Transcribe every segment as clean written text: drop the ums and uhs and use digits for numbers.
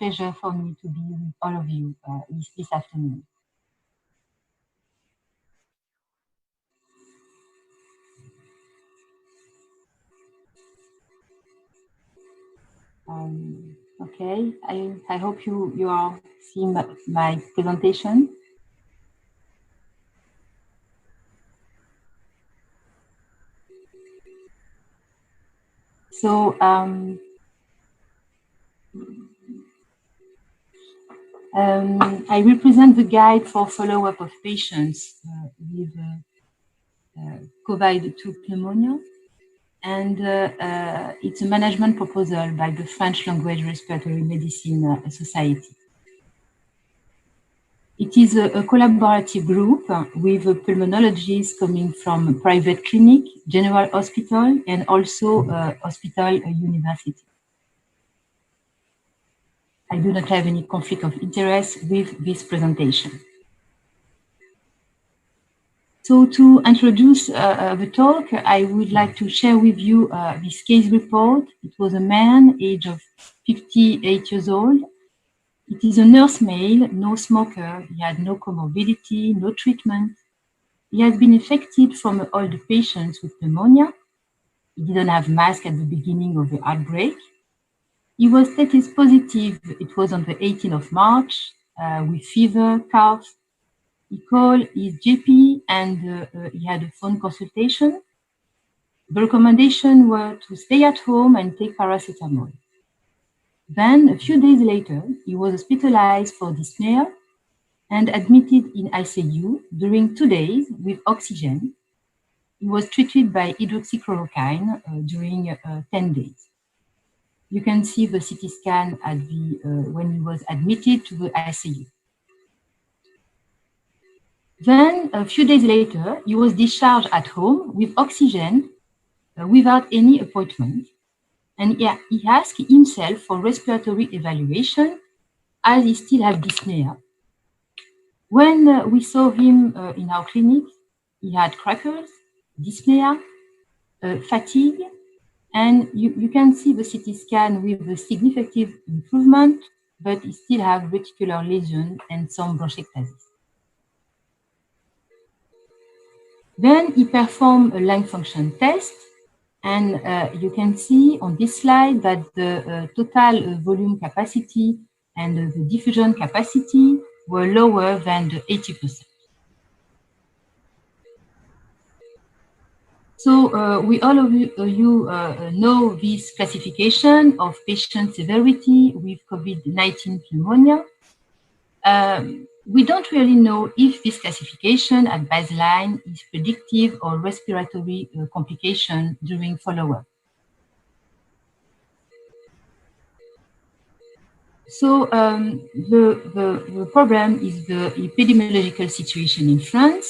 pleasure for me to be with all of you this afternoon. Okay, I hope you are seeing my presentation. So I represent the guide for follow-up of patients with COVID-2 pneumonia, and it's a management proposal by the French Language Respiratory Medicine Society. It is a collaborative group with pulmonologists coming from private clinic, general hospital, and also hospital university. I do not have any conflict of interest with this presentation. So to introduce the talk, I would like to share with you this case report. It was a man, age of 58 years old. It is a nurse male, no smoker. He had no comorbidity, no treatment. He has been infected from all the patients with pneumonia. He didn't have mask at the beginning of the outbreak. He was tested positive. It was on the 18th of March with fever, cough. He called his GP and he had a phone consultation. The recommendation were to stay at home and take paracetamol. Then, a few days later, he was hospitalized for dyspnea and admitted in ICU during 2 days with oxygen. He was treated by hydroxychloroquine during 10 days. You can see the CT scan at when he was admitted to the ICU. Then, a few days later, he was discharged at home with oxygen without any appointment. And he asked himself for respiratory evaluation as he still had dyspnea. When we saw him in our clinic, he had crackers, dyspnea, fatigue, and you can see the CT scan with a significant improvement, but he still have reticular lesion and some bronchiectasis. Then he performed a lung function test, and you can see on this slide that the total volume capacity and the diffusion capacity were lower than the 80%. So we all of you know this classification of patient severity with COVID-19 pneumonia. We don't really know if this classification at baseline is predictive or respiratory complication during follow-up. So the problem is the epidemiological situation in France.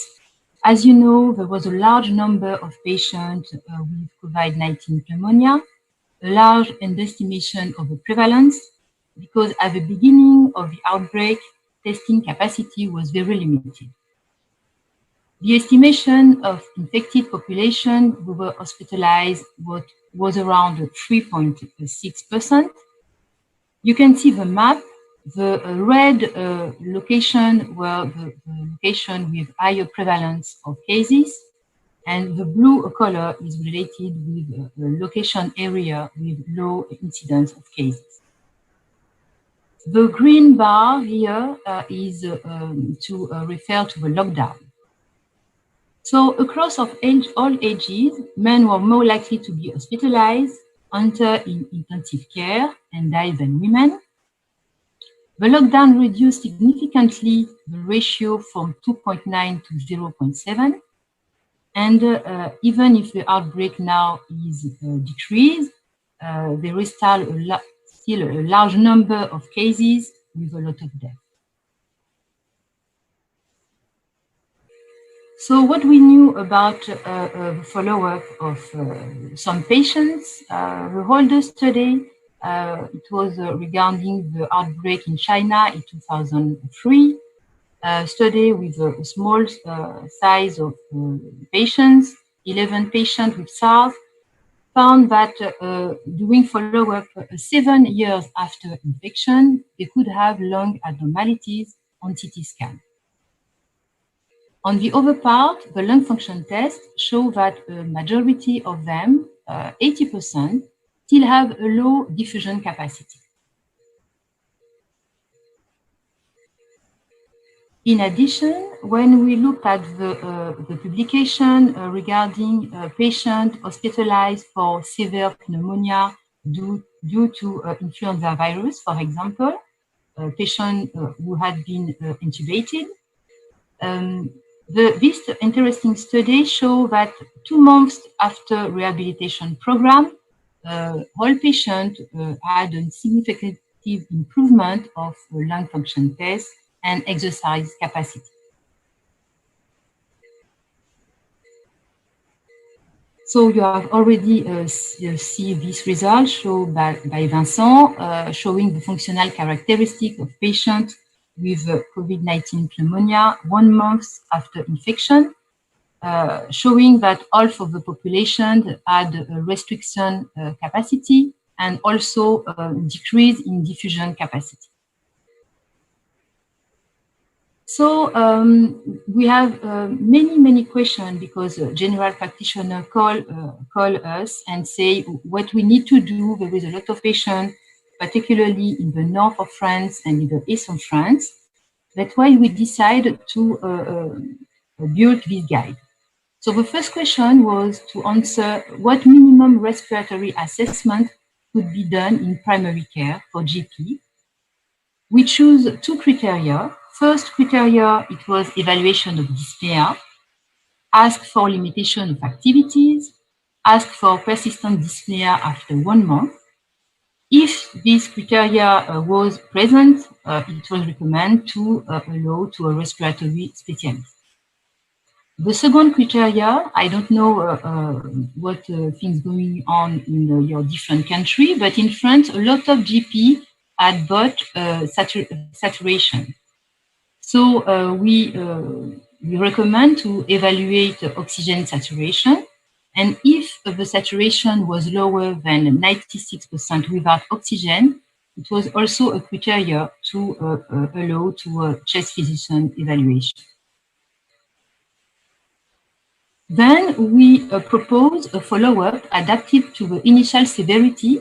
As you know, there was a large number of patients with COVID-19 pneumonia, a large underestimation of the prevalence, because at the beginning of the outbreak, testing capacity was very limited. The estimation of infected population who were hospitalized was around 3.6%. You can see the map. The red location were the location with higher prevalence of cases, and the blue color is related with the location area with low incidence of cases. The green bar here is to refer to the lockdown. So across all ages, men were more likely to be hospitalized, enter in intensive care, and die than women. The lockdown reduced significantly the ratio from 2.9 to 0.7. And even if the outbreak now is decreased, there is still a large number of cases with a lot of deaths. So what we knew about the follow-up of some patients, the older study, it was regarding the outbreak in China in 2003, a study with a small size of patients, 11 patients with SARS, found that during follow-up 7 years after infection, they could have lung abnormalities on CT scan. On the other part, the lung function test show that a majority of them, 80%, still have a low diffusion capacity. In addition, when we looked at the publication regarding a patient hospitalized for severe pneumonia due to influenza virus, for example, a patient who had been intubated, this interesting study show that 2 months after rehabilitation program, all patients had a significant improvement of lung function test and exercise capacity. So you have already seen this result shown by Vincent, showing the functional characteristic of patients with COVID-19 pneumonia 1 month after infection, showing that half of the population had a restriction capacity and also a decrease in diffusion capacity. So we have many questions because general practitioners call us and say what we need to do. There is a lot of patients, particularly in the north of France and in the east of France. That's why we decided to build this guide. So the first question was to answer what minimum respiratory assessment could be done in primary care for GP. We choose 2 criteria. First criteria, it was evaluation of dyspnea, ask for limitation of activities, ask for persistent dyspnea after 1 month. If this criteria was present, it was recommended to allow to a respiratory specialist. The second criteria, I don't know what things going on in your different country, but in France, a lot of GP had bought saturation. So we recommend to evaluate oxygen saturation. And if the saturation was lower than 96% without oxygen, it was also a criteria to allow to a chest physician evaluation. Then we propose a follow-up adapted to the initial severity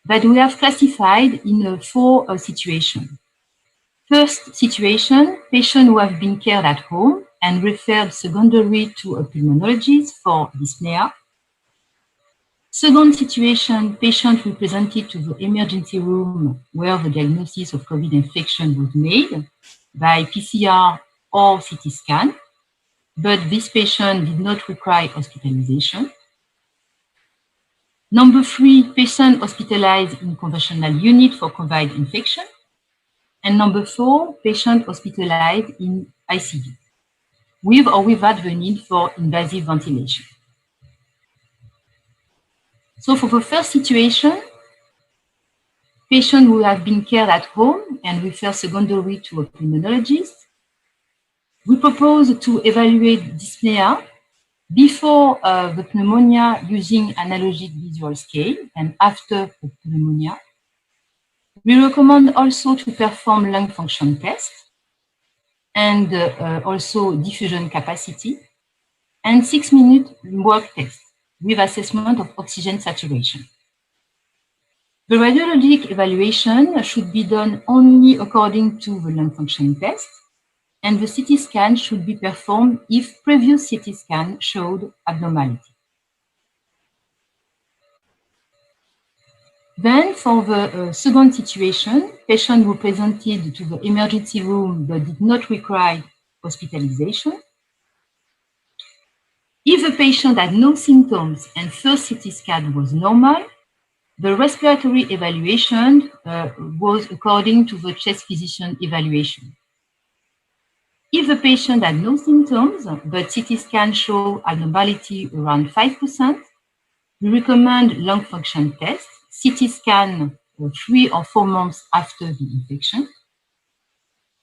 that we have classified in 4 situations. First situation, patients who have been cared at home and referred secondary to a pulmonologist for dyspnea. Second situation, patient represented to the emergency room where the diagnosis of COVID infection was made by PCR or CT scan, but this patient did not require hospitalization. Number 3, patient hospitalized in conventional unit for COVID infection. And number 4, patient hospitalized in ICU, with or without the need for invasive ventilation. So for the first situation, patients who have been cared at home and refer secondary to a pulmonologist, we propose to evaluate dyspnea before the pneumonia using analogic visual scale and after the pneumonia. We recommend also to perform lung function test and also diffusion capacity and 6-minute work test with assessment of oxygen saturation. The radiologic evaluation should be done only according to the lung function test, and the CT scan should be performed if previous CT scan showed abnormality. Then for the second situation, patient who presented to the emergency room but did not require hospitalization. If the patient had no symptoms and first CT scan was normal, the respiratory evaluation was according to the chest physician evaluation. If the patient had no symptoms, but CT scan show abnormality around 5%, we recommend lung function test, CT scan 3 or 4 months after the infection.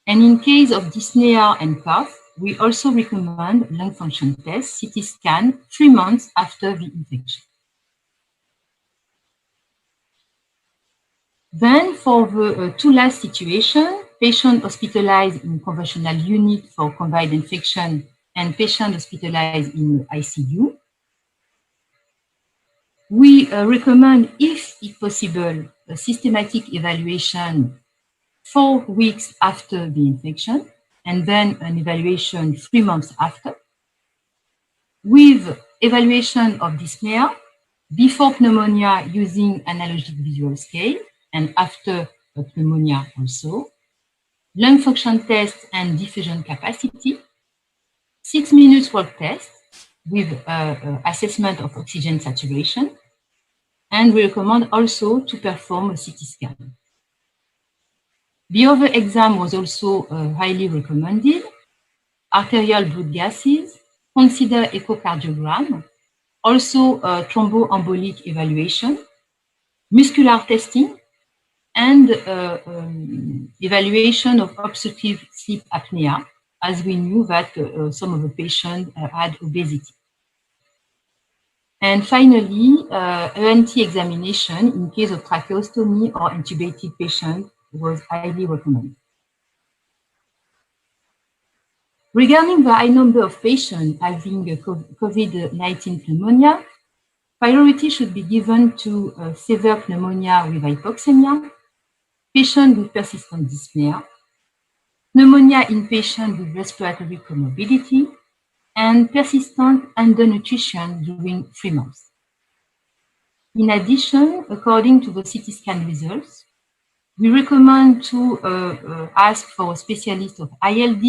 And in case of dyspnea and cough, we also recommend lung function test, CT scan 3 months after the infection. Then for the two last situations, patient hospitalized in conventional unit for COVID infection and patient hospitalized in ICU, we recommend, if possible, a systematic evaluation 4 weeks after the infection, and then an evaluation 3 months after, with evaluation of dyspnea before pneumonia using analogic visual scale, and after pneumonia also, lung function test and diffusion capacity, 6 minutes walk test with assessment of oxygen saturation, and we recommend also to perform a CT scan. The other exam was also highly recommended: arterial blood gases, consider echocardiogram, also thromboembolic evaluation, muscular testing, and evaluation of obstructive sleep apnea, as we knew that some of the patients had obesity. And finally, ENT examination in case of tracheostomy or intubated patient was highly recommended. Regarding the high number of patients having COVID-19 pneumonia, priority should be given to severe pneumonia with hypoxemia, patients with persistent dyspnea, pneumonia in patients with respiratory comorbidity, and persistent undernutrition during 3 months. In addition, according to the CT scan results, we recommend to ask for a specialist of ILD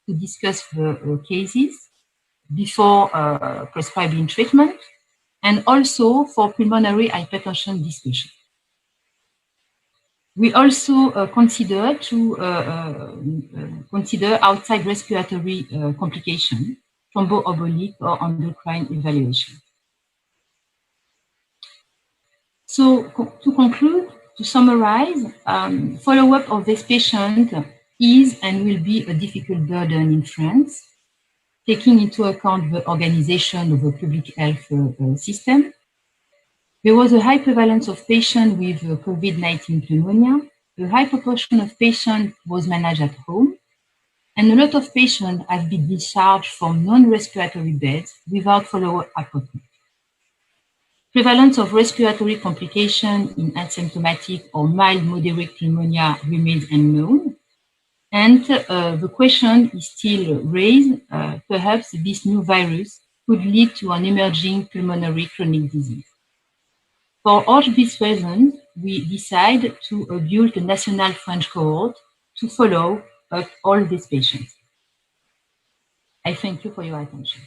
to discuss the cases before prescribing treatment, and also for pulmonary hypertension discussion. We also consider outside respiratory complication, thromboembolic or endocrine evaluation. So to conclude, to summarize, follow-up of this patient is and will be a difficult burden in France, taking into account the organization of the public health system. There was a high prevalence of patients with COVID-19 pneumonia. A high proportion of patients was managed at home, and a lot of patients have been discharged from non-respiratory beds without follow-up appointment. Prevalence of respiratory complication in asymptomatic or mild moderate pneumonia remains unknown. And the question is still raised, perhaps this new virus could lead to an emerging pulmonary chronic disease. For all these reasons, we decide to build a national French cohort to follow up all these patients. I thank you for your attention.